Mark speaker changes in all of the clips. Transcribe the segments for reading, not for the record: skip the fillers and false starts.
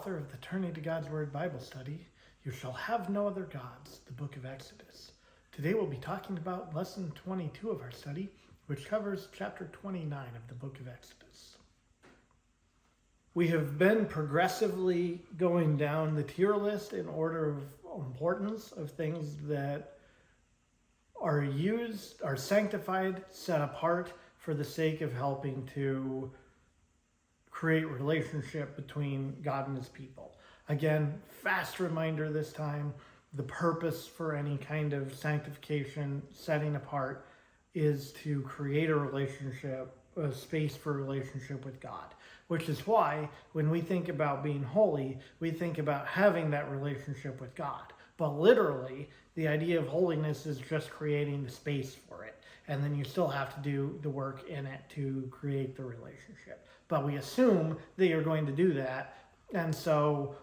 Speaker 1: author of the Turning to God's Word Bible study, You Shall Have No Other Gods, the book of Exodus. Today we'll be talking about lesson 22 of our study, which covers chapter 29 of the book of Exodus. We have been progressively going down the tier list in order of importance of things that are sanctified, set apart for the sake of helping to create relationship between God and his people. Again, fast reminder this time, the purpose for any kind of sanctification, setting apart, is to create a relationship, a space for relationship with God. Which is why when we think about being holy, we think about having that relationship with God. But literally, the idea of holiness is just creating the space for it. And then you still have to do the work in it to create the relationship. But we assume that you're going to do that. And so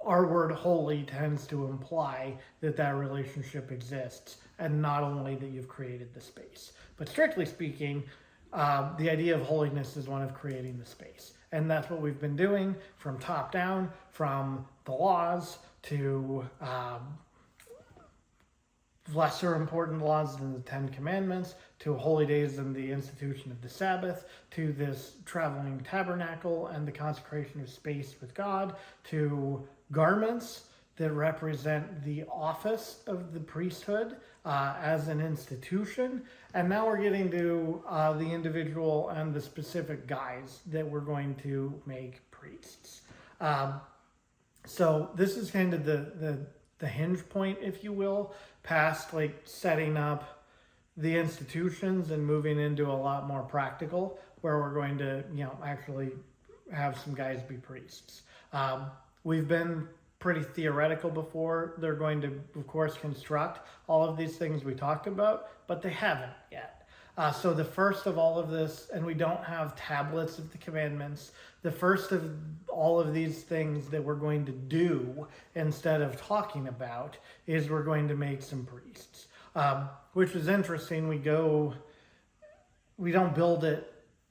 Speaker 1: our word holy tends to imply that that relationship exists and not only that you've created the space. But strictly speaking, the idea of holiness is one of creating the space. And that's what we've been doing from top down, from the laws to lesser important laws than the Ten Commandments, to holy days and the institution of the Sabbath, to this traveling tabernacle and the consecration of space with God, to garments that represent the office of the priesthood as an institution. And now we're getting to the individual and the specific guys that we're going to make priests. So this is kind of the hinge point, if you will, past like setting up the institutions and moving into a lot more practical, where we're going to, actually have some guys be priests. We've been pretty theoretical before. They're going to, of course, construct all of these things we talked about, but they haven't yet. So the first of all of this, and we don't have tablets of the commandments, the first of all of these things that we're going to do instead of talking about is we're going to make some priests. Which is interesting. We don't build it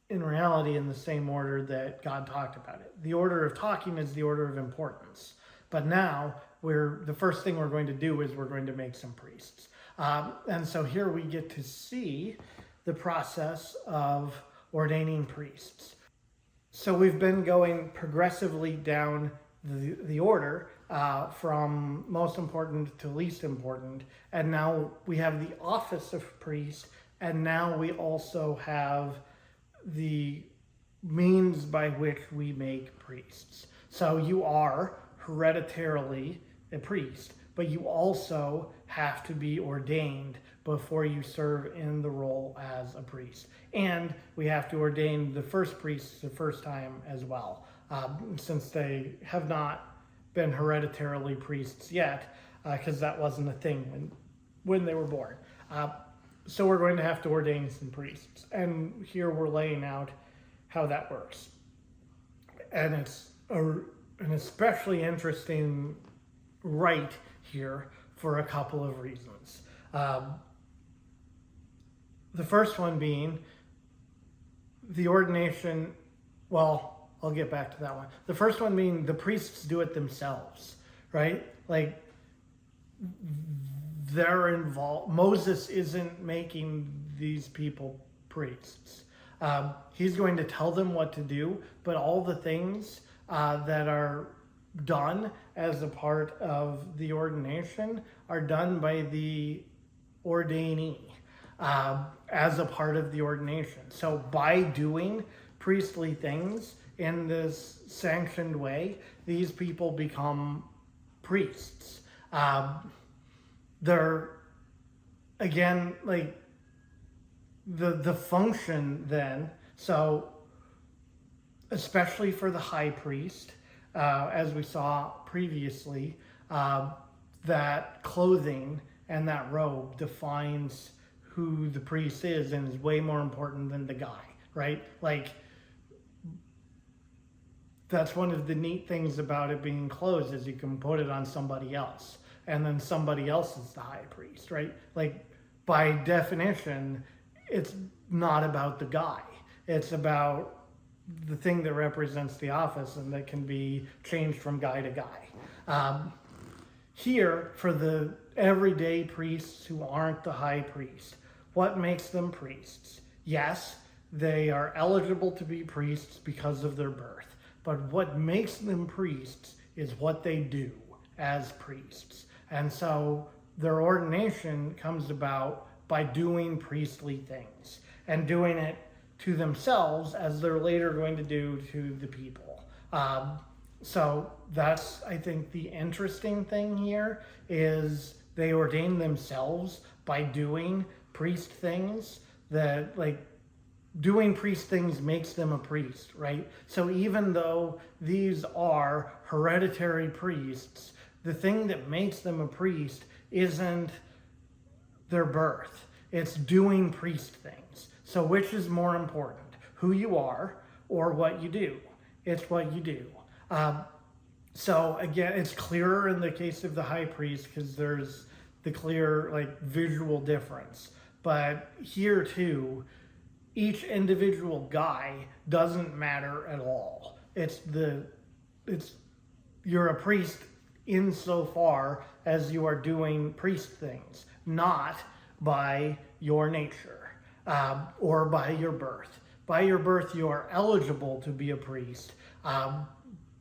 Speaker 1: in reality in the same order that God talked about it. The order of talking is the order of importance. But now the first thing we're going to do is we're going to make some priests. And so here we get to see the process of ordaining priests. So we've been going progressively down the order from most important to least important. And now we have the office of priest. And now we also have the means by which we make priests. So you are hereditarily a priest, but you also have to be ordained before you serve in the role as a priest. And we have to ordain the first priests the first time as well, since they have not been hereditarily priests yet, because that wasn't a thing when they were born. So we're going to have to ordain some priests. And here we're laying out how that works. And it's an especially interesting rite here for a couple of reasons. The first one being the ordination, well, I'll get back to that one. The first one being the priests do it themselves, right? Like, they're involved. Moses isn't making these people priests. He's going to tell them what to do, but all the things that are done as a part of the ordination are done by the ordainee as a part of the ordination. So by doing priestly things in this sanctioned way, these people become priests. They're, again, like the function then, so especially for the high priest, as we saw previously, that clothing and that robe defines who the priest is and is way more important than the guy, right? Like, that's one of the neat things about it being clothes is you can put it on somebody else, and then somebody else is the high priest, right? Like, by definition, it's not about the guy. It's about the thing that represents the office and that can be changed from guy to guy. Here, for the everyday priests who aren't the high priest, what makes them priests? Yes, they are eligible to be priests because of their birth, but what makes them priests is what they do as priests. And so their ordination comes about by doing priestly things and doing it to themselves as they're later going to do to the people. So that's, I think, the interesting thing here is they ordain themselves by doing priest things. That, like, doing priest things makes them a priest, right? So even though these are hereditary priests, the thing that makes them a priest isn't their birth. It's doing priest things. So which is more important, who you are or what you do? It's what you do. So again, it's clearer in the case of the high priest because there's the clear, like, visual difference. But here too, each individual guy doesn't matter at all. You're a priest insofar as you are doing priest things, not by your nature or by your birth. By your birth, you are eligible to be a priest,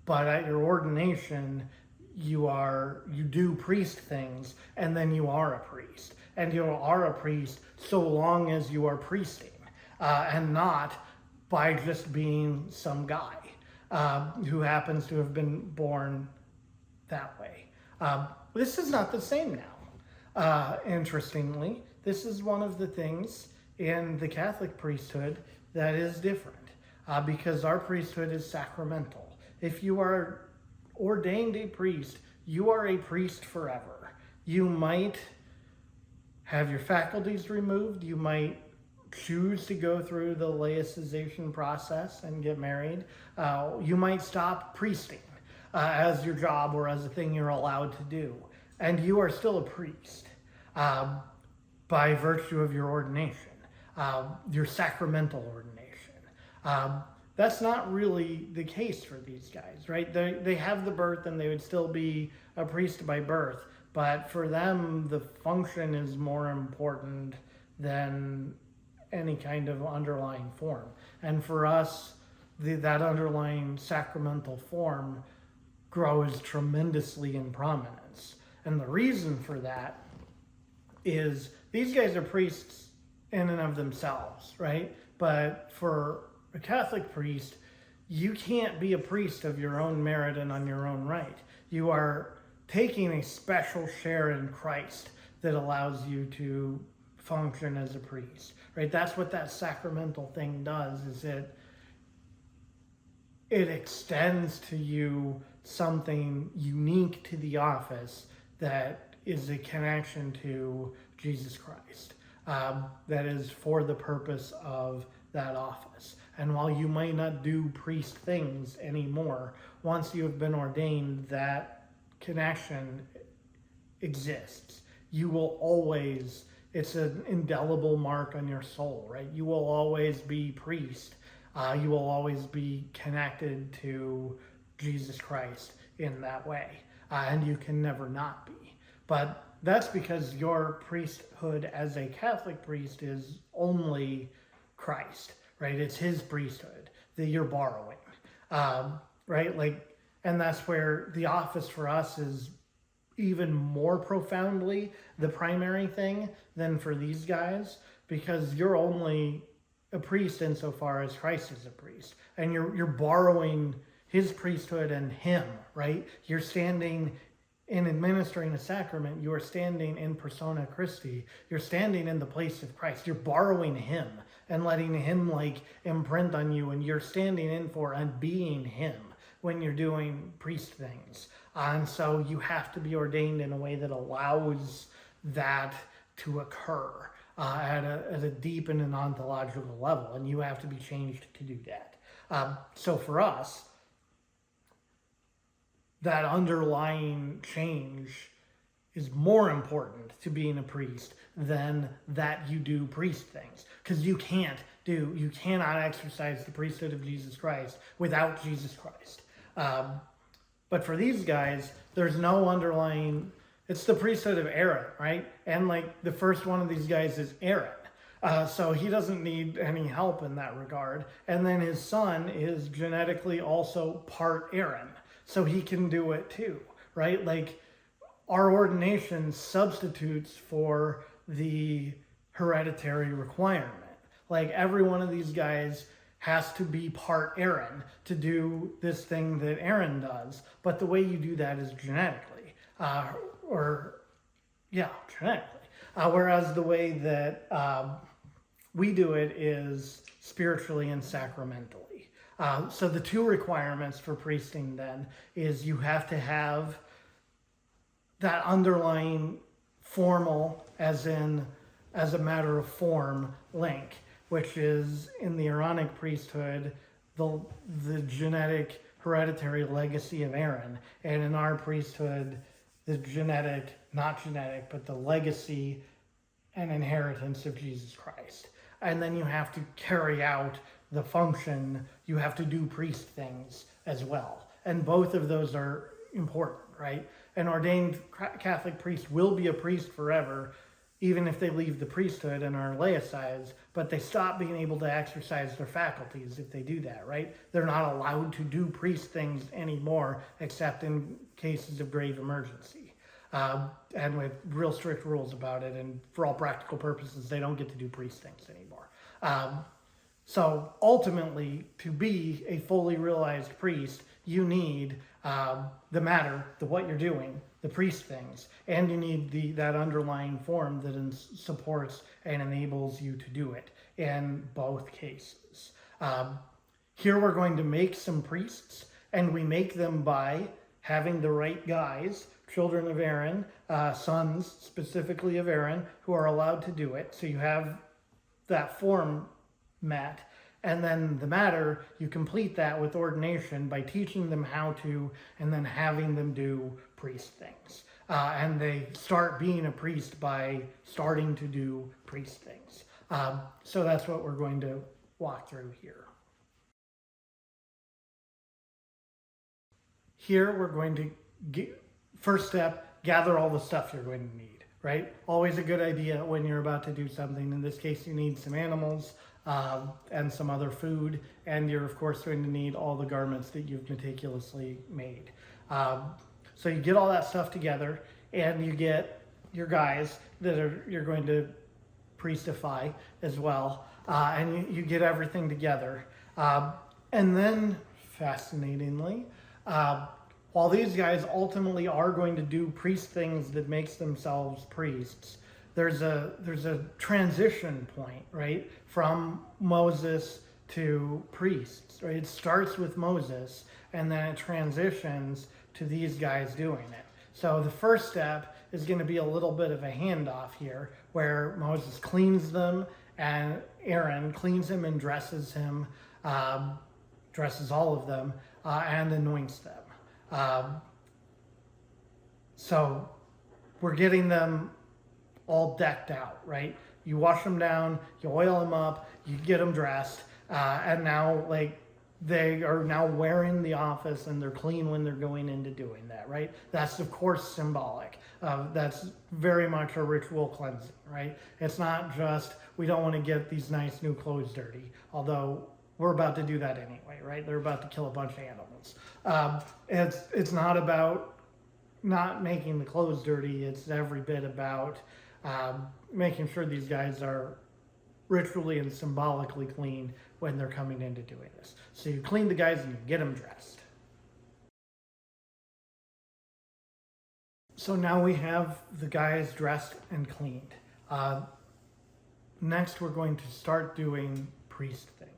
Speaker 1: but at your ordination, you do priest things, and then you are a priest. And you are a priest so long as you are priesting, and not by just being some guy who happens to have been born that way. This is not the same now. Interestingly, this is one of the things in the Catholic priesthood that is different, because our priesthood is sacramental. If you are ordained a priest, you are a priest forever. You might have your faculties removed. You might choose to go through the laicization process and get married. You might stop priesting as your job or as a thing you're allowed to do. And you are still a priest by virtue of your ordination, your sacramental ordination. That's not really the case for these guys, right? They have the birth and they would still be a priest by birth, but for them, the function is more important than any kind of underlying form. And for us, that underlying sacramental form grows tremendously in prominence. And the reason for that is these guys are priests in and of themselves, right? But for a Catholic priest, you can't be a priest of your own merit and on your own right. You are taking a special share in Christ that allows you to function as a priest, right? That's what that sacramental thing does, is it extends to you something unique to the office that is a connection to Jesus Christ, that is for the purpose of that office. And while you might not do priest things anymore, once you have been ordained, that connection exists. You will always, it's an indelible mark on your soul, right? You will always be priest. You will always be connected to Jesus Christ in that way. And you can never not be. But that's because your priesthood as a Catholic priest is only Christ, right? It's his priesthood that you're borrowing, right? Like, and that's where the office for us is even more profoundly the primary thing than for these guys, because you're only a priest insofar as Christ is a priest, and you're borrowing his priesthood and him, right? You're standing in administering a sacrament, you are standing in persona Christi. You're standing in the place of Christ. You're borrowing him and letting him, like, imprint on you, and you're standing in for and being him when you're doing priest things. And so you have to be ordained in a way that allows that to occur at a deep and an ontological level, and you have to be changed to do that. So for us, that underlying change is more important to being a priest than that you do priest things, because you cannot exercise the priesthood of Jesus Christ without Jesus Christ. But for these guys, there's no underlying, it's the priesthood of Aaron, right? And like the first one of these guys is Aaron. So he doesn't need any help in that regard. And then his son is genetically also part Aaron, so he can do it too, right? Like our ordination substitutes for the hereditary requirement. Like every one of these guys has to be part Aaron to do this thing that Aaron does. But the way you do that is genetically, genetically. Whereas the way that we do it is spiritually and sacramentally. So the two requirements for priesting then is you have to have that underlying formal, as a matter of form, link, which is in the Aaronic priesthood, the genetic hereditary legacy of Aaron, and in our priesthood, the genetic, not genetic, but the legacy and inheritance of Jesus Christ. And then you have to carry out the function, you have to do priest things as well. And both of those are important, right? An ordained Catholic priest will be a priest forever, even if they leave the priesthood and are laicized, but they stop being able to exercise their faculties if they do that, right? They're not allowed to do priest things anymore, except in cases of grave emergency. And with real strict rules about it, and for all practical purposes, they don't get to do priest things anymore. So ultimately, to be a fully realized priest, you need what you're doing, the priest things, and you need that underlying form that supports and enables you to do it in both cases. Here we're going to make some priests, and we make them by having the right guys, children of Aaron, sons specifically of Aaron, who are allowed to do it. So you have that form met. And then the matter, you complete that with ordination by teaching them how to, and then having them do priest things. And they start being a priest by starting to do priest things. So that's what we're going to walk through here. Here we're going to, first step, gather all the stuff you're going to need, right? Always a good idea when you're about to do something. In this case, you need some animals, and some other food, and you're of course going to need all the garments that you've meticulously made. So you get all that stuff together, and you get your guys that you're going to priestify as well, and you get everything together. And then, fascinatingly, while these guys ultimately are going to do priest things that makes themselves priests, there's a transition point, right, from Moses to priests, right? It starts with Moses, and then it transitions to these guys doing it. So the first step is going to be a little bit of a handoff here, where Moses cleans them, and Aaron cleans him and dresses him, dresses all of them, and anoints them. So we're getting them all decked out, right? You wash them down, you oil them up, you get them dressed, and now they are now wearing the office, and they're clean when they're going into doing that, right? That's of course symbolic. That's very much a ritual cleansing, right? It's not just, we don't want to get these nice new clothes dirty, although we're about to do that anyway, right? They're about to kill a bunch of animals. It's not about not making the clothes dirty, it's every bit about making sure these guys are ritually and symbolically clean when they're coming into doing this. So you clean the guys and you get them dressed. So now we have the guys dressed and cleaned. Next, we're going to start doing priest things.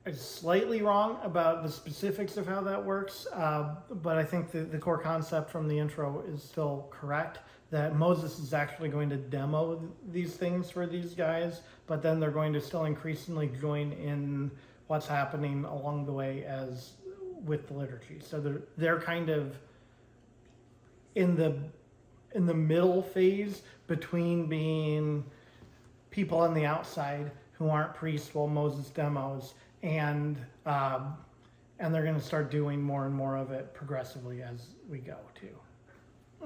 Speaker 1: It's slightly wrong about the specifics of how that works, but I think the core concept from the intro is still correct, that Moses is actually going to demo these things for these guys, but then they're going to still increasingly join in what's happening along the way as with the liturgy. So they're kind of in the in the middle phase between being people on the outside who aren't priests while Moses demos, and they're going to start doing more and more of it progressively as we go too.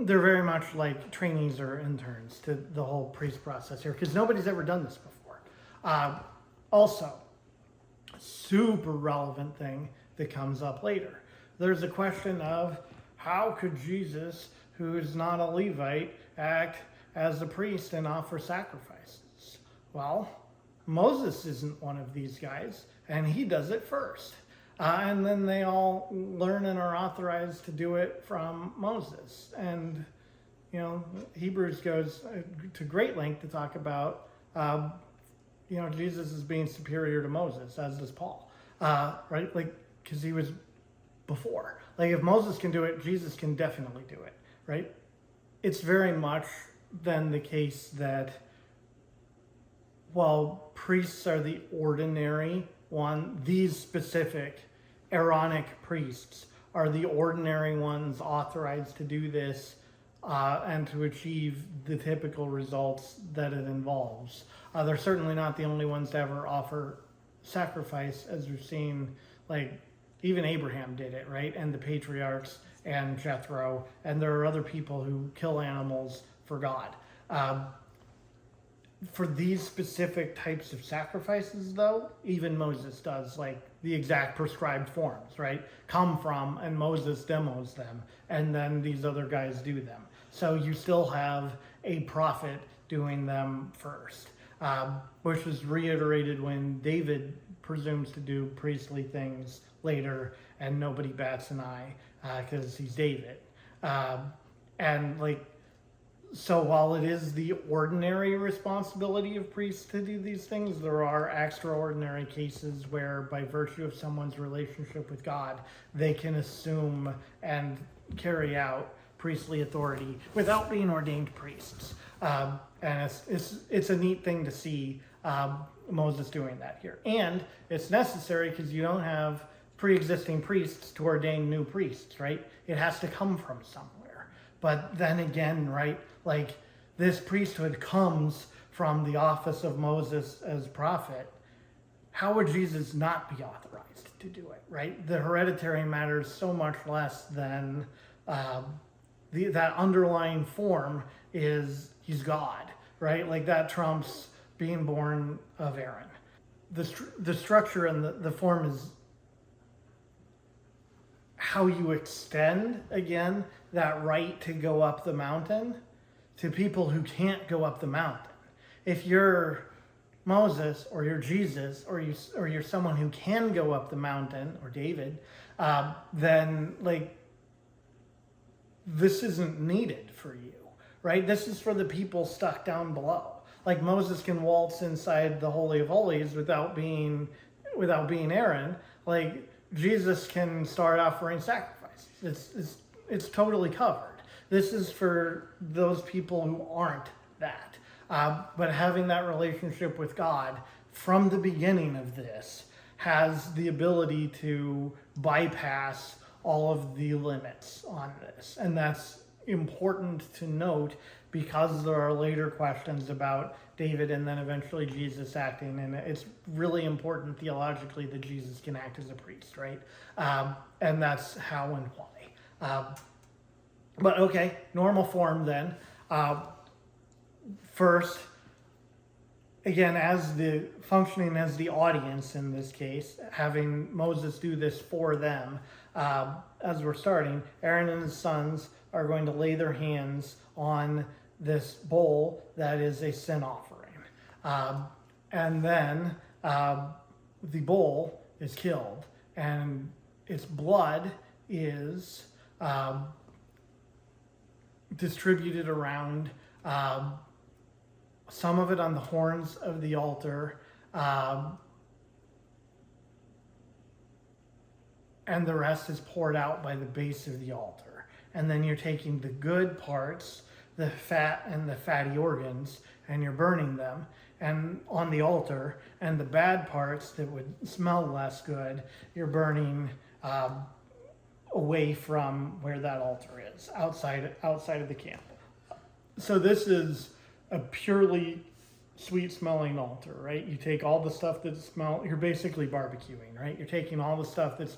Speaker 1: They're very much like trainees or interns to the whole priest process here, because nobody's ever done this before. Also, super relevant thing that comes up later. There's a question of how could Jesus, who is not a Levite, act as a priest and offer sacrifices? Well, Moses isn't one of these guys, and he does it first. And then they all learn and are authorized to do it from Moses. And, you know, Hebrews goes to great length to talk about, you know, Jesus is being superior to Moses, as does Paul, right? Like, because he was before. Like, if Moses can do it, Jesus can definitely do it, right? It's very much then the case that while priests are the ordinary one, these specific Aaronic priests are the ordinary ones authorized to do this and to achieve the typical results that it involves. They're certainly not the only ones to ever offer sacrifice, as we've seen, like even Abraham did it, right? And the patriarchs and Jethro, and there are other people who kill animals for God. For these specific types of sacrifices, though, even Moses does like the exact prescribed forms, right? Come from, and Moses demos them, and then these other guys do them. So you still have a prophet doing them first, which is reiterated when David presumes to do priestly things later, and nobody bats an eye because he's David. And like, so while it is the ordinary responsibility of priests to do these things, there are extraordinary cases where, by virtue of someone's relationship with God, they can assume and carry out priestly authority without being ordained priests. And it's a neat thing to see Moses doing that here. And it's necessary because you don't have pre-existing priests to ordain new priests, right? It has to come from somewhere. But then again, right, like this priesthood comes from the office of Moses as prophet. How would Jesus not be authorized to do it, right? The hereditary matters so much less than that underlying form is he's God, right? Like that trumps being born of Aaron. The structure and the form is how you extend, again, that right to go up the mountain to people who can't go up the mountain. If you're Moses or you're Jesus or you're someone who can go up the mountain, or David, then like this isn't needed for you, right? This is for the people stuck down below. Like Moses can waltz inside the Holy of Holies without being Aaron. Like Jesus can start offering sacrifices. It's totally covered. This is for those people who aren't that. But having that relationship with God from the beginning of this has the ability to bypass all of the limits on this. And that's important to note because there are later questions about David and then eventually Jesus acting. And it's really important theologically that Jesus can act as a priest, right? And that's how and why. But okay, normal form then. First, again, as the functioning as the audience in this case, having Moses do this for them, as we're starting, Aaron and his sons are going to lay their hands on this bowl that is a sin offering. And then the bull is killed, and its blood is distributed around, some of it on the horns of the altar, and the rest is poured out by the base of the altar. And then you're taking the good parts, the fat and the fatty organs, and you're burning them and on the altar, and the bad parts that would smell less good, you're burning away from where that altar is, outside of the camp. So this is a purely sweet smelling altar, right? You take all the stuff that you're basically barbecuing, right? You're taking all the stuff that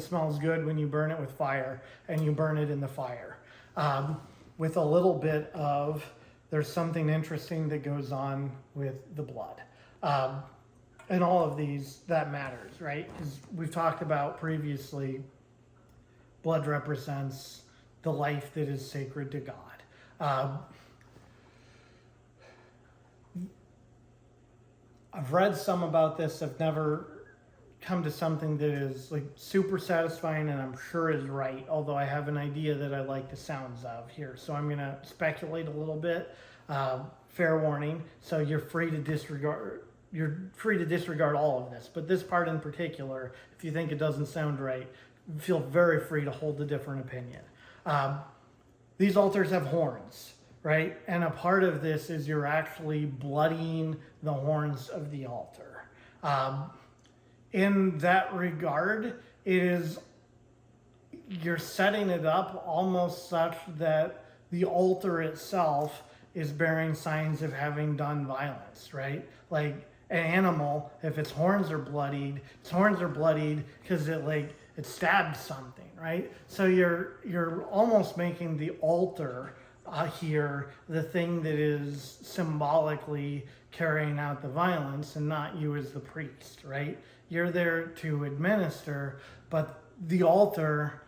Speaker 1: smells good when you burn it with fire, and you burn it in the fire. With a little bit of, there's something interesting that goes on with the blood. And all of these, that matters, right? Because we've talked about previously, blood represents the life that is sacred to God. I've read some about this. I've never come to something that is like super satisfying and I'm sure is right, although I have an idea that I like the sounds of here. So I'm going to speculate a little bit. Fair warning. So you're free to disregard all of this. But this part in particular, if you think it doesn't sound right, feel very free to hold a different opinion. These altars have horns, right? And a part of this is you're actually bloodying the horns of the altar. In that regard, you're setting it up almost such that the altar itself is bearing signs of having done violence, right? Like an animal, if its horns are bloodied because it stabbed something, right? So you're almost making the altar here the thing that is symbolically carrying out the violence, and not you as the priest, right? You're there to administer, but the altar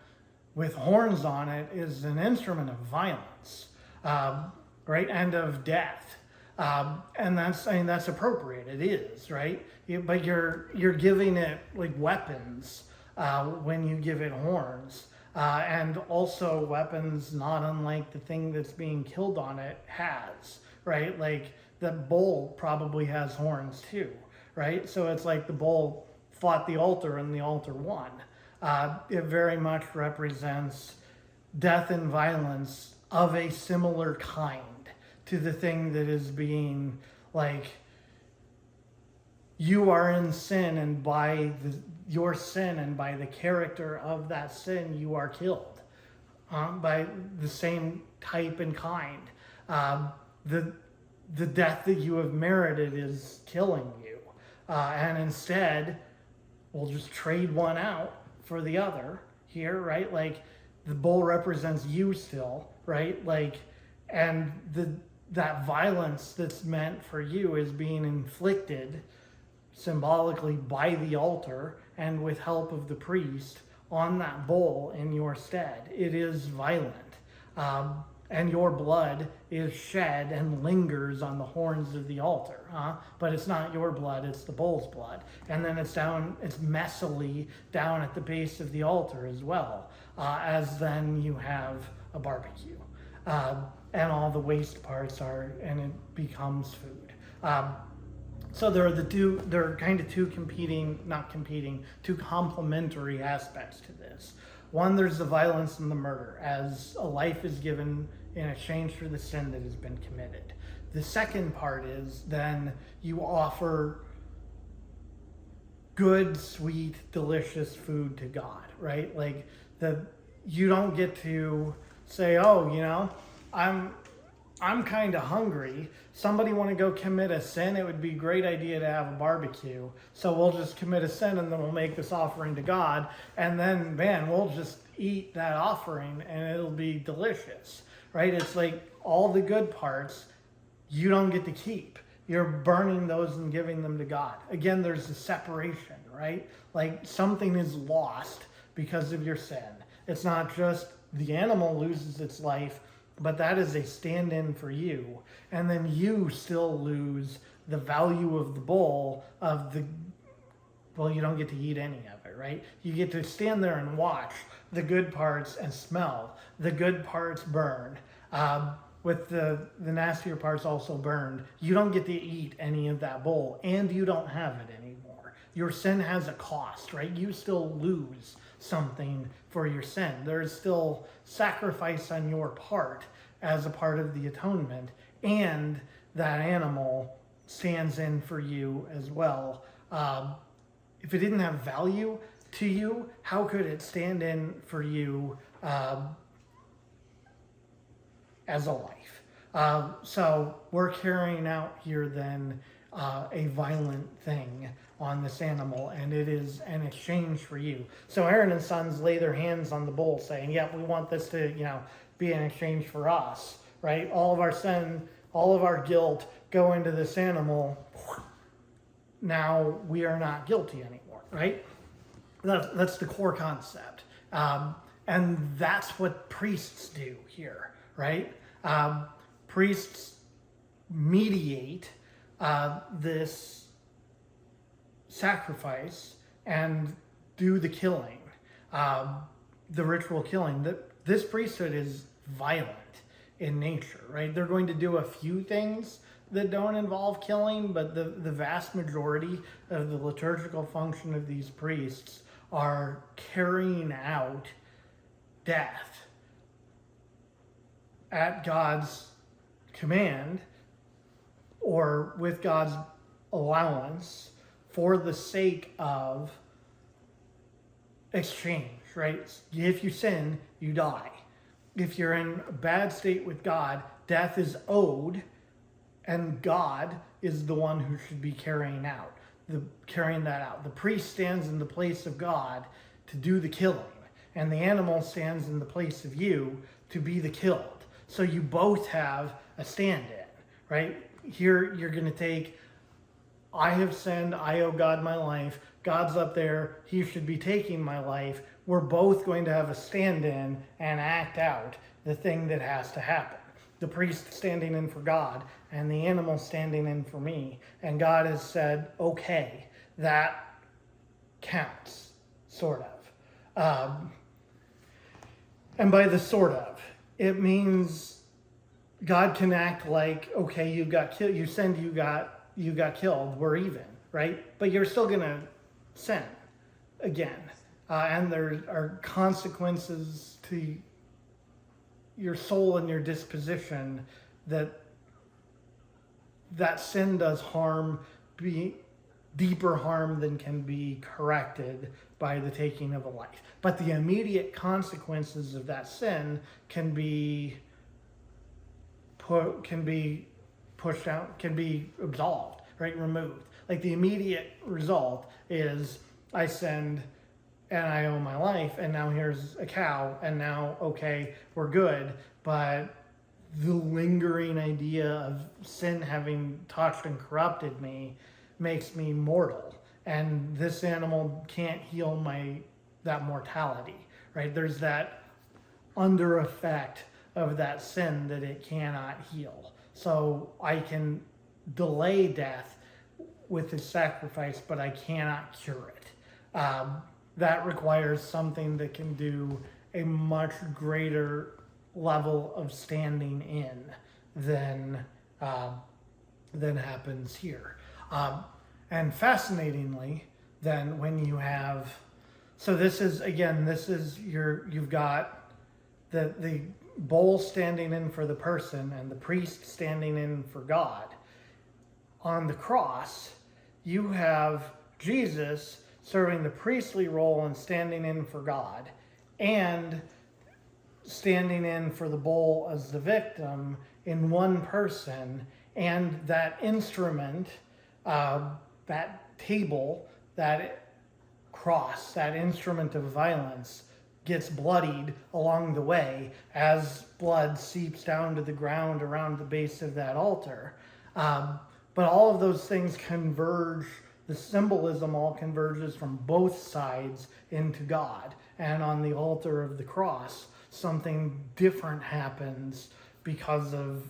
Speaker 1: with horns on it is an instrument of violence, right, and of death. And that's appropriate. It is, right? But you're giving it like weapons when you give it horns, and also weapons not unlike the thing that's being killed on it has, right? Like the bull probably has horns too, right? So it's like the bull fought the altar and the altar won. It very much represents death and violence of a similar kind to the thing that is being like, you are in sin, and by your sin and by the character of that sin, you are killed by the same type and kind. The death that you have merited is killing you. And instead, we'll just trade one out for the other here, right? Like the bull represents you still, right? Like, and that violence that's meant for you is being inflicted symbolically by the altar and with help of the priest on that bull in your stead. It is violent. And your blood is shed and lingers on the horns of the altar. But it's not your blood, it's the bull's blood. And then it's messily down at the base of the altar as well, as then you have a barbecue. And all the waste parts and it becomes food. So there are kind of two complementary aspects to this. One, there's the violence and the murder, as a life is given in exchange for the sin that has been committed. The second part is then you offer good, sweet, delicious food to God, right? Like you don't get to say, oh, I'm kind of hungry. Somebody want to go commit a sin? It would be a great idea to have a barbecue. So we'll just commit a sin and then we'll make this offering to God. And then, man, we'll just eat that offering and it'll be delicious, right? It's like all the good parts you don't get to keep. You're burning those and giving them to God. Again, there's a separation, right? Like something is lost because of your sin. It's not just the animal loses its life, but that is a stand-in for you. And then you still lose the value of the bowl you don't get to eat any of it, right? You get to stand there and watch the good parts and smell the good parts burn. With the nastier parts also burned. You don't get to eat any of that bowl, and you don't have it anymore. Your sin has a cost, right? You still lose something for your sin. There's still sacrifice on your part as a part of the atonement, and that animal stands in for you as well. If it didn't have value to you, how could it stand in for you as a life. So we're carrying out here then a violent thing on this animal, and it is an exchange for you. So Aaron and sons lay their hands on the bull, saying, "Yeah, we want this to, be an exchange for us, right? All of our sin, all of our guilt go into this animal. Now we are not guilty anymore, right? That's the core concept, and that's what priests do here, right? Priests mediate this sacrifice and do the killing, the ritual killing. This priesthood is violent in nature, right? They're going to do a few things that don't involve killing, but the vast majority of the liturgical function of these priests are carrying out death at God's command or with God's allowance for the sake of exchange, right? If you sin, you die. If you're in a bad state with God, death is owed, and God is the one who should be carrying that out. The priest stands in the place of God to do the killing, and the animal stands in the place of you to be the killed. So you both have a stand-in, right? Here you're going to take, I have sinned, I owe God my life. God's up there, he should be taking my life. We're both going to have a stand-in and act out the thing that has to happen. The priest standing in for God and the animal standing in for me. And God has said, okay, that counts, sort of. And by the sort of, it means God can act like, okay, you got killed, you sinned, you got killed, we're even, right? But you're still gonna sin again. And there are consequences to your soul and your disposition that sin does harm, be deeper harm than can be corrected by the taking of a life. But the immediate consequences of that sin can be pushed out, can be absolved, right? Removed. Like the immediate result is I sinned and I owe my life, and now here's a cow, and now, okay, we're good. But the lingering idea of sin having touched and corrupted me makes me mortal. And this animal can't heal that mortality, right? There's that under effect of that sin that it cannot heal. So I can delay death with the sacrifice, but I cannot cure it. That requires something that can do a much greater level of standing in than happens here. And fascinatingly, then when you have, so this is you've got the bull standing in for the person and the priest standing in for God. On the cross, you have Jesus serving the priestly role and standing in for God, and standing in for the bull as the victim in one person, and that instrument, that table, that cross, that instrument of violence gets bloodied along the way as blood seeps down to the ground around the base of that altar. But all of those things converge. The symbolism all converges from both sides into God. And on the altar of the cross, something different happens because of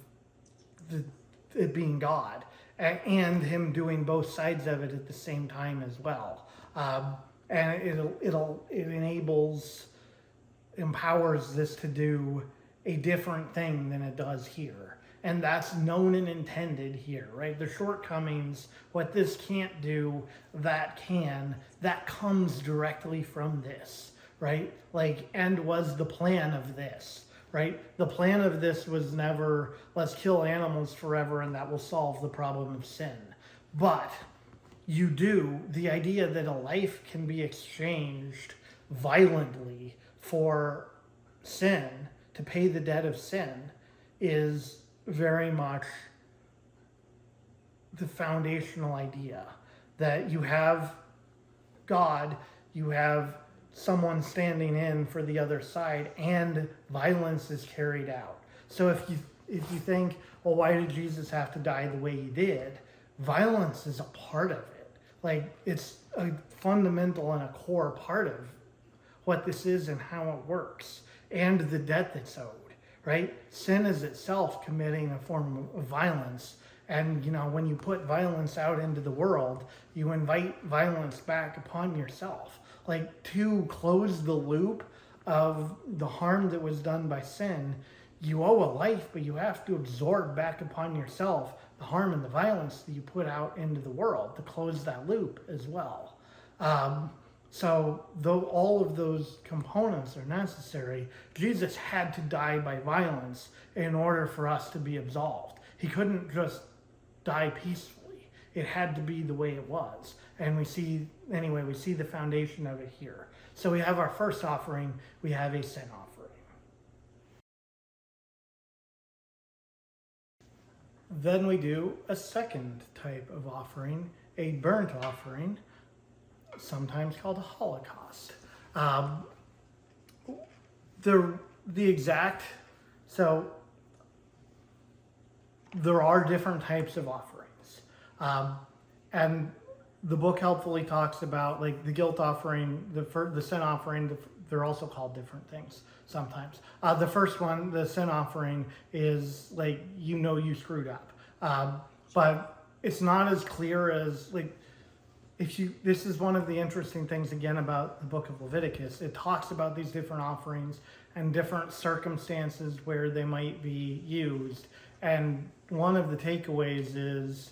Speaker 1: it being God and him doing both sides of it at the same time as well. And it empowers this to do a different thing than it does here. And that's known and intended here, right? The shortcomings, what this can't do, that comes directly from this, right? And was the plan of this, right? The plan of this was never, let's kill animals forever and that will solve the problem of sin. But the idea that a life can be exchanged violently for sin, to pay the debt of sin, is very much the foundational idea that you have God, you have someone standing in for the other side, and violence is carried out. So if you think, well, why did Jesus have to die the way he did? Violence is a part of it. Like, it's a fundamental and a core part of what this is and how it works, and the debt that's owed, right? Sin is itself committing a form of violence. And, when you put violence out into the world, you invite violence back upon yourself. Like, to close the loop of the harm that was done by sin, you owe a life, but you have to absorb back upon yourself the harm and the violence that you put out into the world to close that loop as well. So though all of those components are necessary, Jesus had to die by violence in order for us to be absolved. He couldn't just die peacefully. It had to be the way it was. And we see the foundation of it here. So we have our first offering, we have a sin offering. Then we do a second type of offering, a burnt offering, sometimes called a holocaust. So there are different types of offerings. And the book helpfully talks about, like, the guilt offering, the sin offering, they're also called different things sometimes. The first one, the sin offering, is like, you screwed up. But it's not as clear as, like, this is one of the interesting things, again, about the book of Leviticus. It talks about these different offerings and different circumstances where they might be used. And one of the takeaways is,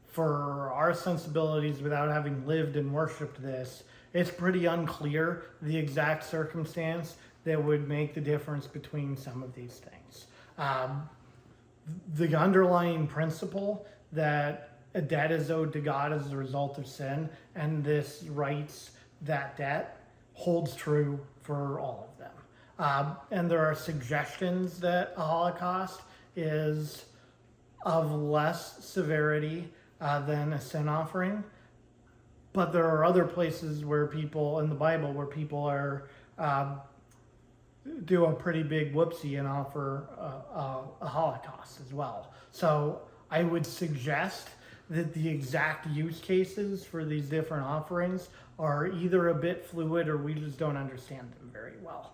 Speaker 1: for our sensibilities, without having lived and worshiped this, it's pretty unclear the exact circumstance that would make the difference between some of these things. The underlying principle that a debt is owed to God as a result of sin, and this rights that debt, holds true for all of them. And there are suggestions that a holocaust is of less severity than a sin offering, but there are other places where people in the Bible where people are do a pretty big whoopsie and offer a holocaust as well. So I would suggest that the exact use cases for these different offerings are either a bit fluid or we just don't understand them very well.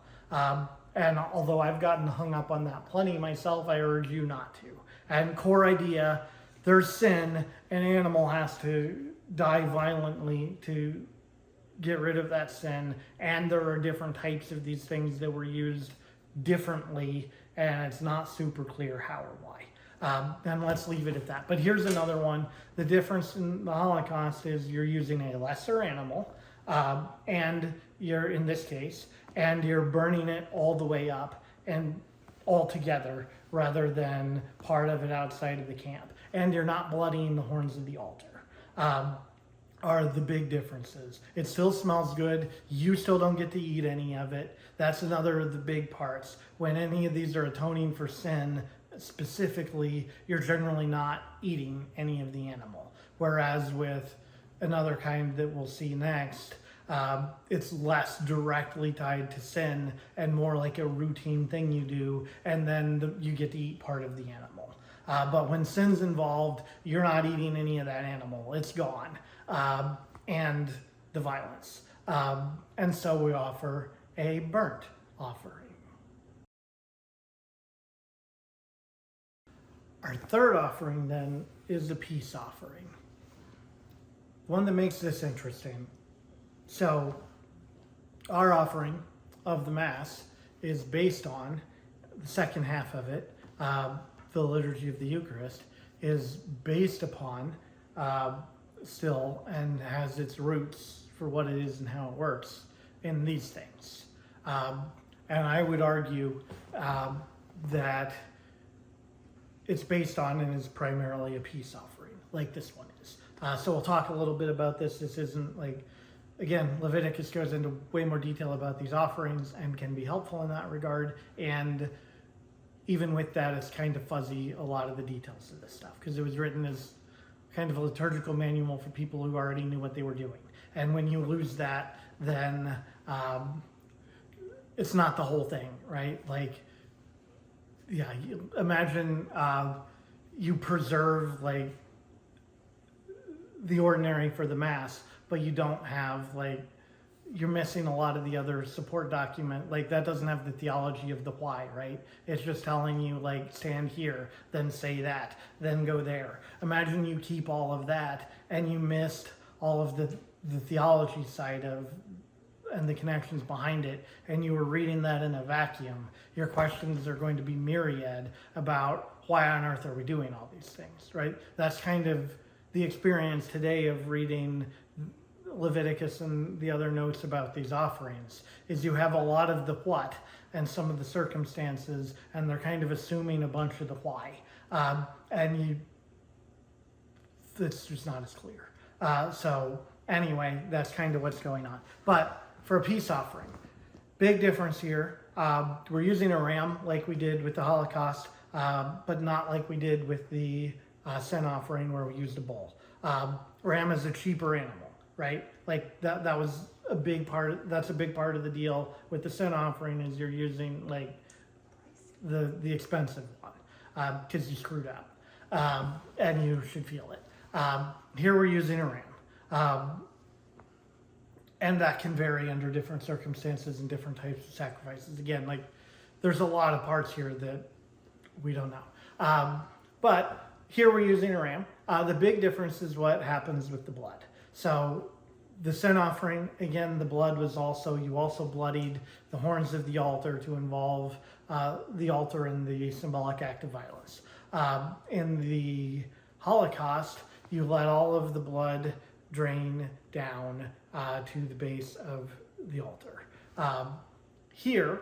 Speaker 1: And although I've gotten hung up on that plenty myself, I urge you not to. And core idea, there's sin, an animal has to die violently to get rid of that sin, and there are different types of these things that were used differently, and it's not super clear how or why. And let's leave it at that. But here's another one. The difference in the Holocaust is you're using a lesser animal, and you're, in this case, and you're burning it all the way up and all together rather than part of it outside of the camp. And you're not bloodying the horns of the altar. Are the big differences. It still smells good. You still don't get to eat any of it. That's another of the big parts. When any of these are atoning for sin, specifically, you're generally not eating any of the animal. Whereas with another kind that we'll see next, it's less directly tied to sin and more like a routine thing you do, and then you get to eat part of the animal. But when sin's involved, you're not eating any of that animal. It's gone. And the violence. And so we offer a burnt offering. Our third offering then is a peace offering. One that makes this interesting. So our offering of the Mass is based on the second half of it, the Liturgy of the Eucharist, is based upon still and has its roots for what it is and how it works in these things. And I would argue that it's based on and is primarily a peace offering, like this one is. So we'll talk a little bit about this. This isn't like, again, Leviticus goes into way more detail about these offerings and can be helpful in that regard. And even with that, it's kind of fuzzy, a lot of the details of this stuff, because it was written as kind of a liturgical manual for people who already knew what they were doing. And when you lose that, then it's not the whole thing, right? Like, yeah, imagine you preserve like the ordinary for the Mass, but you don't have like, you're missing a lot of the other support document. Like, that doesn't have the theology of the why, right? It's just telling you like, stand here, then say that, then go there. Imagine you keep all of that and you missed all of the theology side of and the connections behind it, and you were reading that in a vacuum. Your questions are going to be myriad about why on earth are we doing all these things, right? That's kind of the experience today of reading Leviticus and the other notes about these offerings, is you have a lot of the what and some of the circumstances, and they're kind of assuming a bunch of the why. It's just not as clear. So anyway, that's kind of what's going on. But for a peace offering, big difference here. We're using a ram like we did with the Holocaust, but not like we did with the sin offering where we used a bull. Ram is a cheaper animal, right? Like that was a big part. That's a big part of the deal with the sin offering, is you're using like the expensive one because you screwed up, and you should feel it. Here we're using a ram. And that can vary under different circumstances and different types of sacrifices. Again, like, there's a lot of parts here that we don't know. But here we're using a ram. The big difference is what happens with the blood. So the sin offering, again, the blood was you also bloodied the horns of the altar to involve the altar in the symbolic act of violence. In the Holocaust, you let all of the blood drain down to the base of the altar. Here,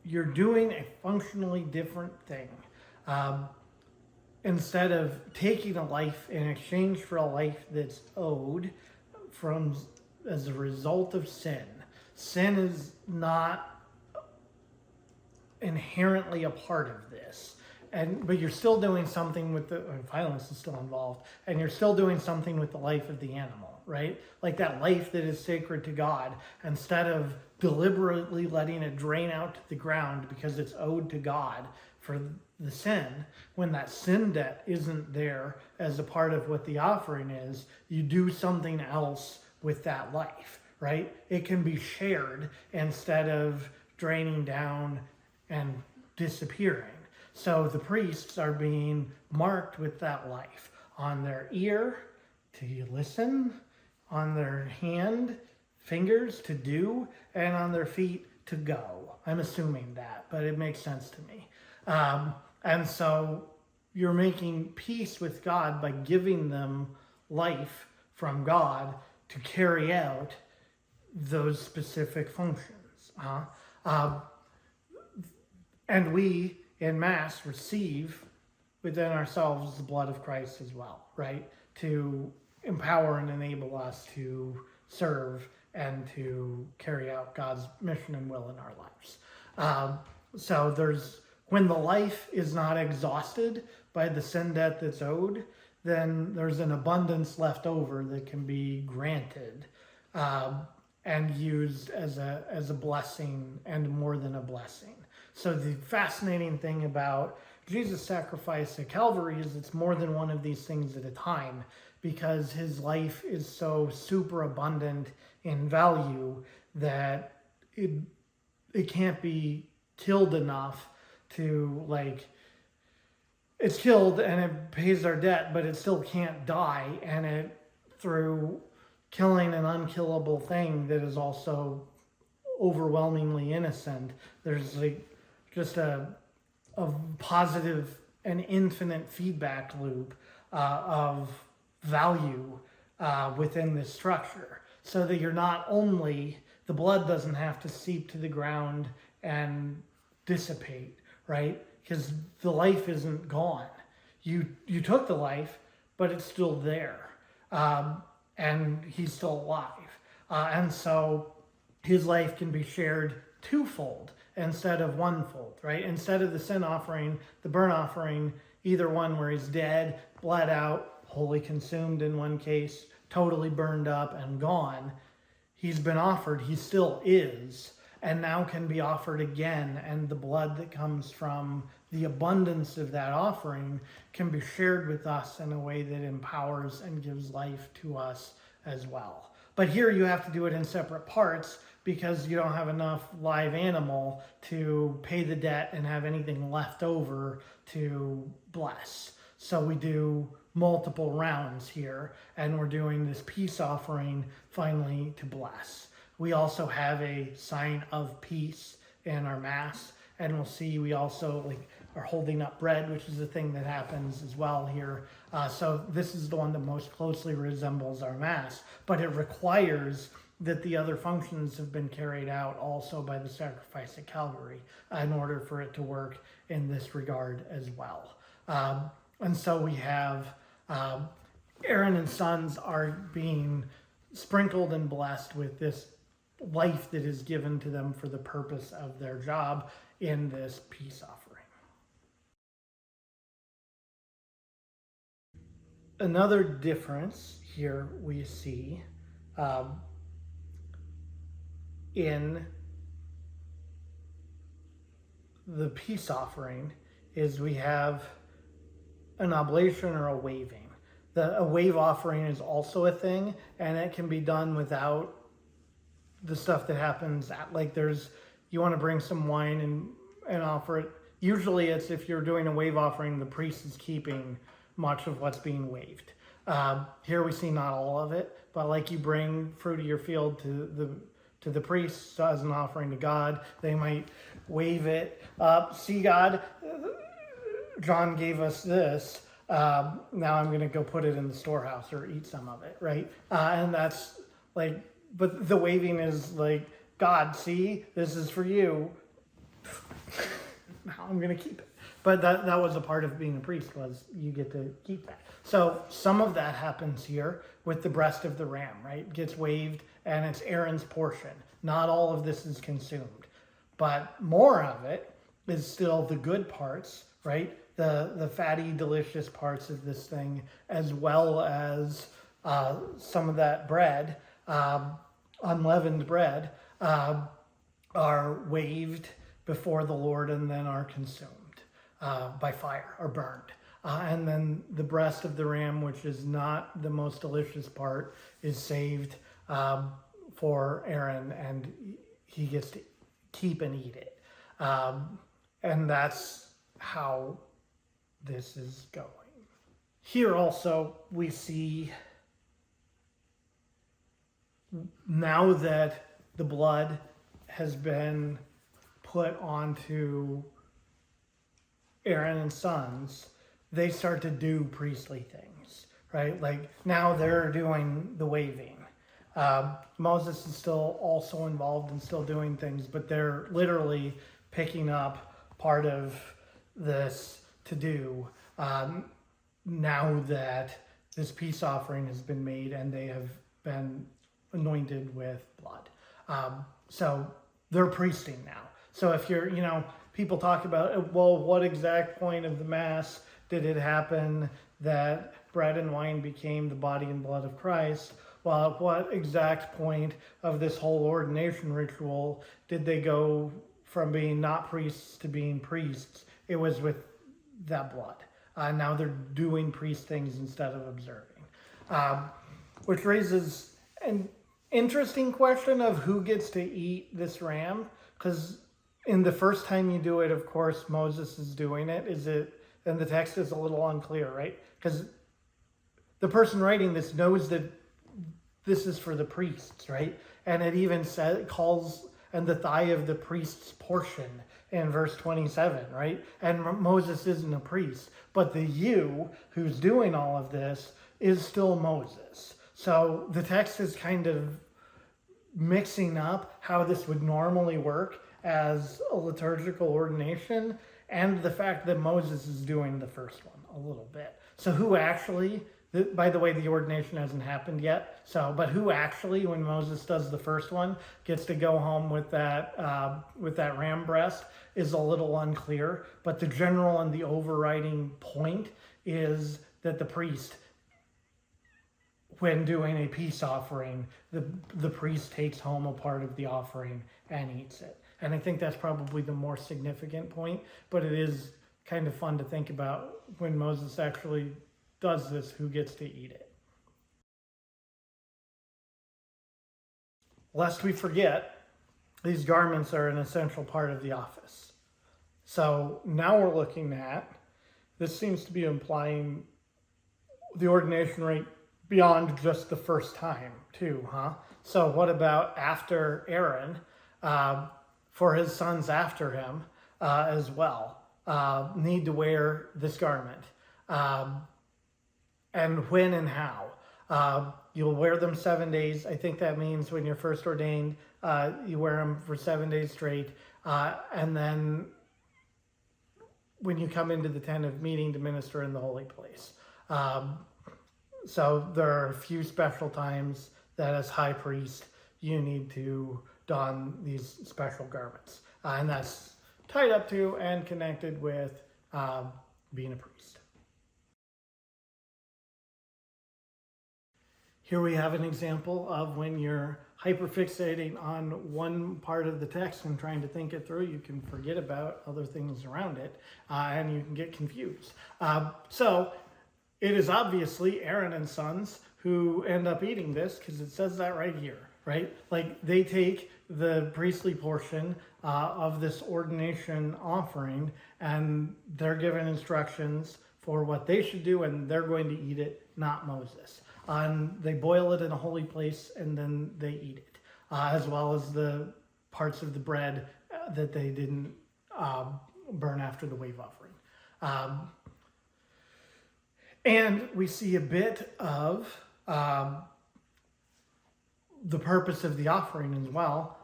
Speaker 1: you're doing a functionally different thing. Instead of taking a life in exchange for a life that's owed as a result of sin, sin is not inherently a part of this. But you're still doing something with violence is still involved, and you're still doing something with the life of the animal, right? Like that life that is sacred to God, instead of deliberately letting it drain out to the ground because it's owed to God for the sin, when that sin debt isn't there as a part of what the offering is, you do something else with that life, right? It can be shared instead of draining down and disappearing. So the priests are being marked with that life on their ear to listen, on their fingers to do, and on their feet to go. I'm assuming that, but it makes sense to me. And so you're making peace with God by giving them life from God to carry out those specific functions. And we, in Mass, receive within ourselves the blood of Christ as well, right? To empower and enable us to serve and to carry out God's mission and will in our lives. So when the life is not exhausted by the sin debt that's owed, then there's an abundance left over that can be granted and used as a blessing, and more than a blessing. So the fascinating thing about Jesus' sacrifice at Calvary is it's more than one of these things at a time, because his life is so super abundant in value that it can't be killed enough to, like, it's killed and it pays our debt, but it still can't die, and it, through killing an unkillable thing that is also overwhelmingly innocent, there's like just a positive and infinite feedback loop of value within this structure, so that you're not only, the blood doesn't have to seep to the ground and dissipate, right? Because the life isn't gone. You took the life, but it's still there, and he's still alive, and so his life can be shared twofold instead of one fold, right? Instead of the sin offering, the burnt offering, either one where he's dead, bled out, wholly consumed in one case, totally burned up and gone. He's been offered, he still is, and now can be offered again. And the blood that comes from the abundance of that offering can be shared with us in a way that empowers and gives life to us as well. But here you have to do it in separate parts because you don't have enough live animal to pay the debt and have anything left over to bless. So we do multiple rounds here, and we're doing this peace offering finally to bless. We also have a sign of peace in our Mass, and we'll see we also are holding up bread, which is a thing that happens as well here. So this is the one that most closely resembles our Mass, but it requires that the other functions have been carried out also by the sacrifice at Calvary in order for it to work in this regard as well. And so we have Aaron and sons are being sprinkled and blessed with this life that is given to them for the purpose of their job in this peace offering. Another difference here we see in the peace offering is we have an oblation or a waving. A wave offering is also a thing, and it can be done without the stuff that happens at, you want to bring some wine and offer it. Usually it's if you're doing a wave offering, the priest is keeping much of what's being waved. Here we see not all of it, but you bring fruit of your field to the priest as an offering to God. They might wave it up. See, God, John gave us this. Now I'm going to go put it in the storehouse or eat some of it, right? And that's but the waving is God, see, this is for you. Now I'm going to keep it. But that was a part of being a priest, was you get to keep that. So some of that happens here with the breast of the ram, right? Gets waved, and it's Aaron's portion. Not all of this is consumed. But more of it is still the good parts, right? The fatty, delicious parts of this thing, as well as some of that bread, unleavened bread, are waved before the Lord and then are consumed by fire or burned. And then the breast of the ram, which is not the most delicious part, is saved for Aaron, and he gets to keep and eat it. And that's how this is going. Here also we see, now that the blood has been put onto Aaron and sons, they start to do priestly things, right? Now they're doing the waving. Moses is still also involved in still doing things, but they're literally picking up part of this to do now that this peace offering has been made and they have been anointed with blood. So they're priesting now. So if you're, people talk about, well, what exact point of the Mass did it happen that bread and wine became the body and blood of Christ? Well, at what exact point of this whole ordination ritual did they go from being not priests to being priests? It was with that blood. Now they're doing priest things instead of observing. Which raises an interesting question of who gets to eat this ram, because in the first time you do it, of course, Moses is doing it. And the text is a little unclear, right? Because the person writing this knows that this is for the priests, right? And it even calls, and the thigh of the priest's portion in verse 27, right? And Moses isn't a priest, but the you who's doing all of this is still Moses. So the text is kind of mixing up how this would normally work as a liturgical ordination and the fact that Moses is doing the first one a little bit. So who actually By the way, the ordination hasn't happened yet. So, but who actually, when Moses does the first one, gets to go home with that ram breast is a little unclear. But the general and the overriding point is that the priest, when doing a peace offering, the priest takes home a part of the offering and eats it. And I think that's probably the more significant point, but it is kind of fun to think about when Moses actually does this, who gets to eat it. Lest we forget, these garments are an essential part of the office. So now we're looking at, this seems to be implying the ordination rite beyond just the first time too, huh? So what about after Aaron, for his sons after him as well, need to wear this garment? And when and how? You'll wear them 7 days. I think that means when you're first ordained, you wear them for 7 days straight. And then when you come into the tent of meeting to minister in the holy place. So there are a few special times that as high priest, you need to don these special garments. And that's tied up to and connected with being a priest. Here we have an example of when you're hyperfixating on one part of the text and trying to think it through, you can forget about other things around it, and you can get confused. So it is obviously Aaron and sons who end up eating this, because it says that right here, right? Like they take the priestly portion of this ordination offering, and they're given instructions for what they should do, and they're going to eat it, not Moses. And they boil it in a holy place, and then they eat it, as well as the parts of the bread that they didn't burn after the wave offering. And we see a bit of the purpose of the offering as well.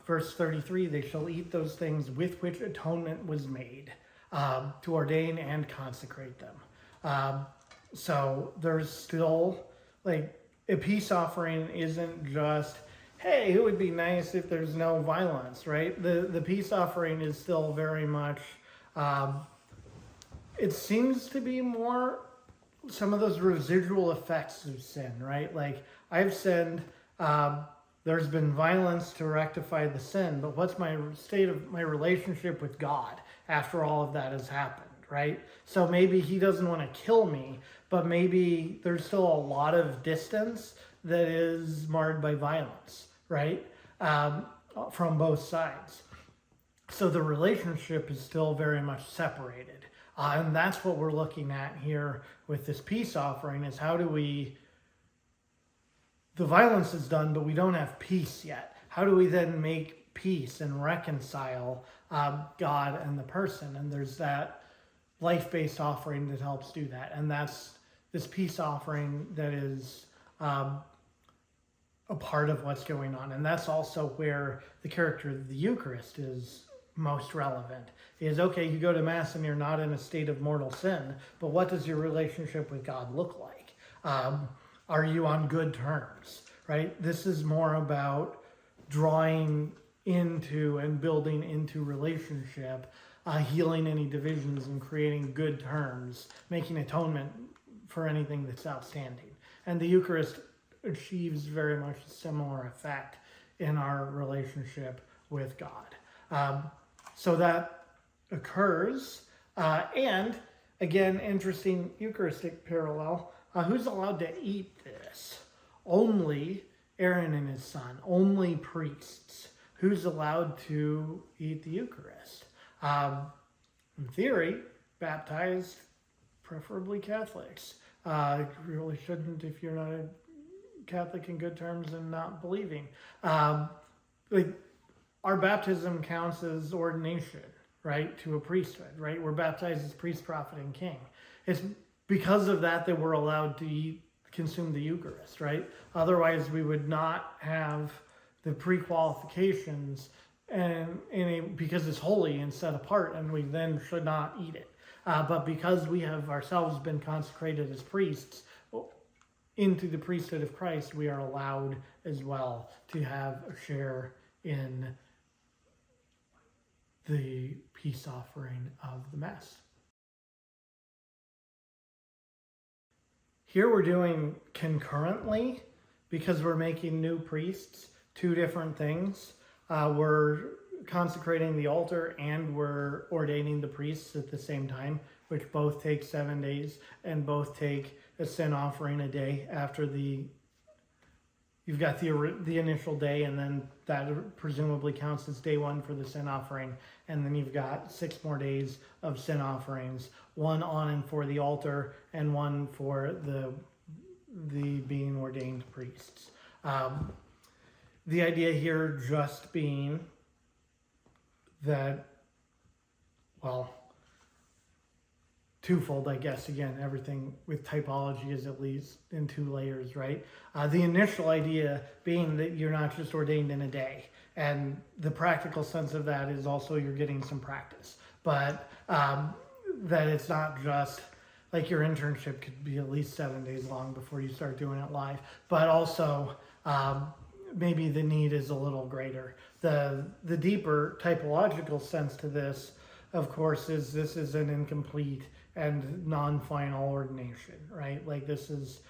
Speaker 1: Verse 33, they shall eat those things with which atonement was made, to ordain and consecrate them. So there's still, like, a peace offering isn't just, hey, it would be nice if there's no violence, right? The peace offering is still very much, it seems to be more some of those residual effects of sin, right? Like, I've sinned, there's been violence to rectify the sin, but what's my state of my relationship with God after all of that has happened? Right? So maybe he doesn't want to kill me, but maybe there's still a lot of distance that is marred by violence, right? From both sides. So the relationship is still very much separated. And that's what we're looking at here with this peace offering, is how do we, the violence is done, but we don't have peace yet. How do we then make peace and reconcile God and the person? And there's that life-based offering that helps do that, and that's this peace offering that is a part of what's going on. And that's also where the character of the Eucharist is most relevant. Is, okay, you go to Mass and you're not in a state of mortal sin, but what does your relationship with God look like? Are you on good terms, right? This is more about drawing into and building into relationship, healing any divisions and creating good terms, making atonement for anything that's outstanding. And the Eucharist achieves very much a similar effect in our relationship with God. So that occurs. And again, interesting Eucharistic parallel. Who's allowed to eat this? Only Aaron and his son, only priests. Who's allowed to eat the Eucharist? In theory, baptized, preferably Catholics. You really shouldn't if you're not a Catholic in good terms and not believing. Like, our baptism counts as ordination, right, to a priesthood, right? We're baptized as priest, prophet, and king. It's because of that we're allowed to consume the Eucharist, right? Otherwise, we would not have the pre-qualifications, and because it's holy and set apart, and we then should not eat it. But because we have ourselves been consecrated as priests into the priesthood of Christ, we are allowed as well to have a share in the peace offering of the Mass. Here we're doing concurrently, because we're making new priests, two different things. We're consecrating the altar and we're ordaining the priests at the same time, which both take 7 days and both take a sin offering a day after you've got the initial day, and then that presumably counts as day one for the sin offering, and then you've got 6 more days of sin offerings, one on and for the altar and one for the being ordained priests. The idea here just being that, well, twofold, I guess. Again, everything with typology is at least in 2 layers, right? The initial idea being that you're not just ordained in a day, and the practical sense of that is also you're getting some practice, but that it's not just like your internship could be at least 7 days long before you start doing it live, but also maybe the need is a little greater. The deeper typological sense to this, of course, is this is an incomplete and non-final ordination, right? Like this is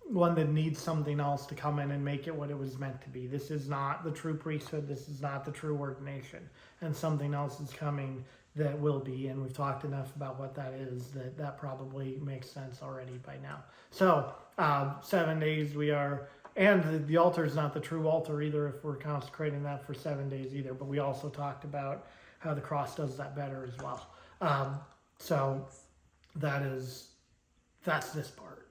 Speaker 1: one that needs something else to come in and make it what it was meant to be. This is not the true priesthood. This is not the true ordination, and something else is coming that will be. And we've talked enough about what that is that probably makes sense already by now. So 7 days we are. And the altar is not the true altar either if we're consecrating that for 7 days either. But we also talked about how the cross does that better as well. So that's this part.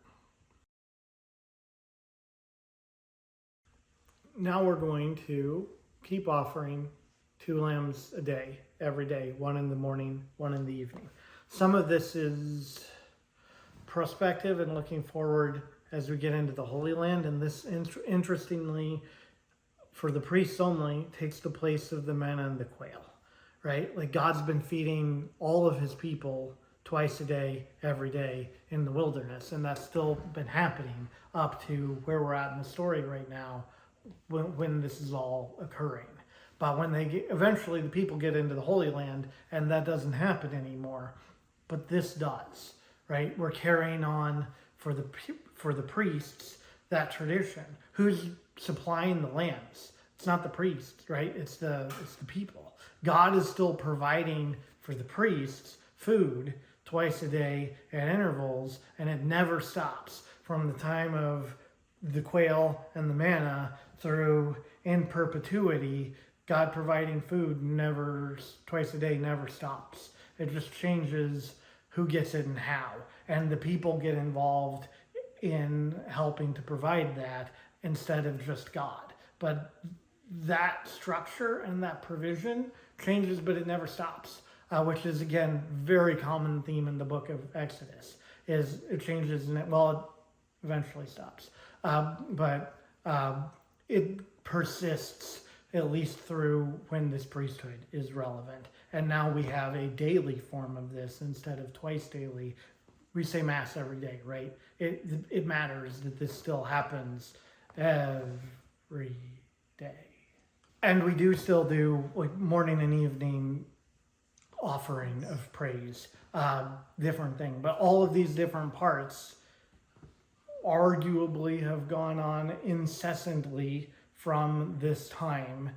Speaker 1: Now we're going to keep offering 2 lambs a day, every day, 1 in the morning, 1 in the evening. Some of this is prospective and looking forward as we get into the Holy Land, and this, interestingly, for the priests only, takes the place of the manna and the quail, right? Like God's been feeding all of his people twice a day, every day in the wilderness, and that's still been happening up to where we're at in the story right now when this is all occurring. But when eventually the people get into the Holy Land, and that doesn't happen anymore, but this does, right? We're carrying on for the priests that tradition. Who's supplying the lambs? It's not the priests, right? It's the people. God is still providing for the priests food twice a day at intervals, and it never stops from the time of the quail and the manna through in perpetuity. God providing food never, twice a day, never stops. It just changes who gets it and how. And the people get involved in helping to provide that instead of just God. But that structure and that provision changes, but it never stops, which is, again, very common theme in the book of Exodus, is it changes and it eventually stops. But it persists at least through when this priesthood is relevant. And now we have a daily form of this instead of twice daily. We say Mass every day, right? It matters that this still happens every day. And we do still do like morning and evening offering of praise, different thing. But all of these different parts arguably have gone on incessantly from this time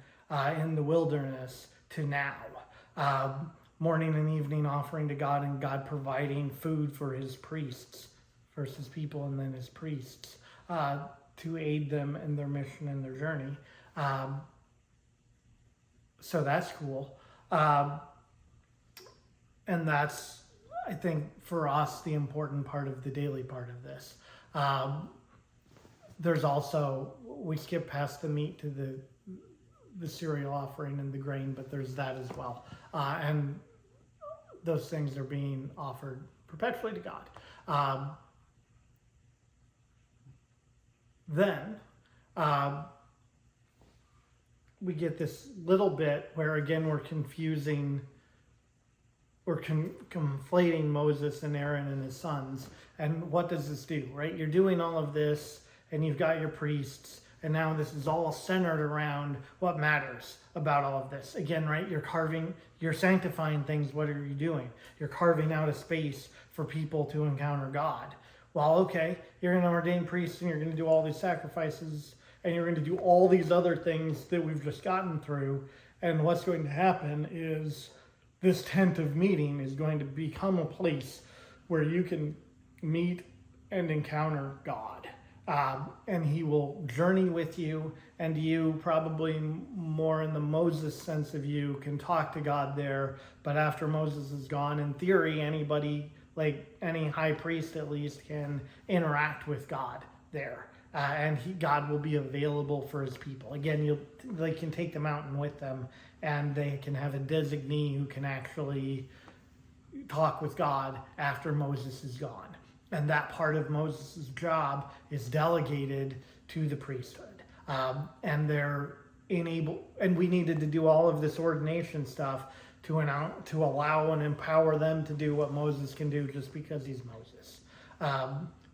Speaker 1: in the wilderness to now. Morning and evening offering to God, and God providing food for his priests, first his people and then his priests, to aid them in their mission and their journey. So that's cool. And that's, I think, for us, the important part of the daily part of this. There's also, we skip past the meat to the cereal offering and the grain, but there's that as well. And those things are being offered perpetually to God. Then we get this little bit where, again, we're confusing we're conflating Moses and Aaron and his sons. And what does this do, right? You're doing all of this, and you've got your priests, and now this is all centered around what matters about all of this. Again, right? You're sanctifying things. What are you doing? You're carving out a space for people to encounter God. Well, okay, you're going to ordain priests, and you're going to do all these sacrifices, and you're going to do all these other things that we've just gotten through. And what's going to happen is this tent of meeting is going to become a place where you can meet and encounter God. And he will journey with you, and you, probably more in the Moses sense of you, can talk to God there. But after Moses is gone, in theory, anybody, like any high priest at least, can interact with God there. And God will be available for his people. Again, they can take the mountain with them, and they can have a designee who can actually talk with God after Moses is gone. And that part of Moses' job is delegated to the priesthood. And they're enabled, and we needed to do all of this ordination stuff to allow and empower them to do what Moses can do just because he's Moses.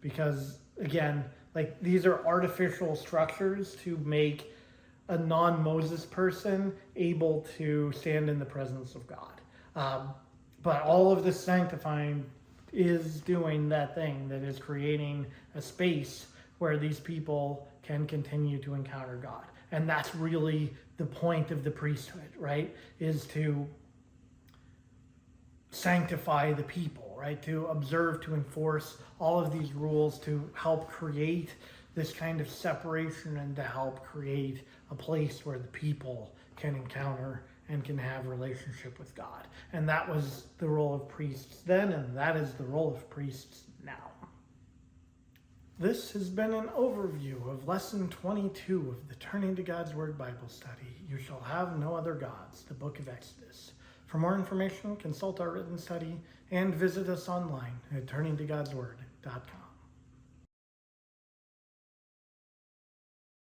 Speaker 1: Because, again, like, these are artificial structures to make a non-Moses person able to stand in the presence of God. But all of this sanctifying is doing that thing that is creating a space where these people can continue to encounter God. And that's really the point of the priesthood, right? Is to sanctify the people, right? To observe, to enforce all of these rules, to help create this kind of separation, and to help create a place where the people can encounter and can have relationship with God. And that was the role of priests then, and that is the role of priests now. This has been an overview of Lesson 22 of the Turning to God's Word Bible Study, You Shall Have No Other Gods, the Book of Exodus. For more information, consult our written study and visit us online at turningtogodsword.com.